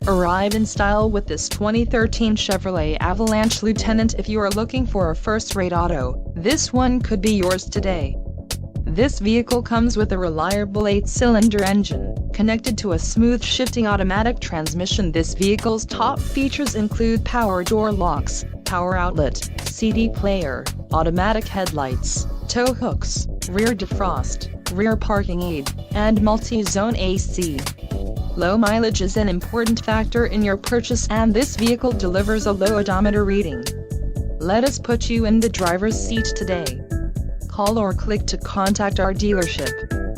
Arrive in style with this 2013 Chevrolet Avalanche. Lieutenant, if you are looking for a first-rate auto, this one could be yours today. This vehicle comes with a reliable 8-cylinder engine, connected to a smooth shifting automatic transmission. This vehicle's top features include power door locks, power outlet, CD player, automatic headlights, tow hooks, rear defrost, rear parking aid, and multi-zone AC. Low mileage is an important factor in your purchase, and this vehicle delivers a low odometer reading. Let us put you in the driver's seat today. Call or click to contact our dealership.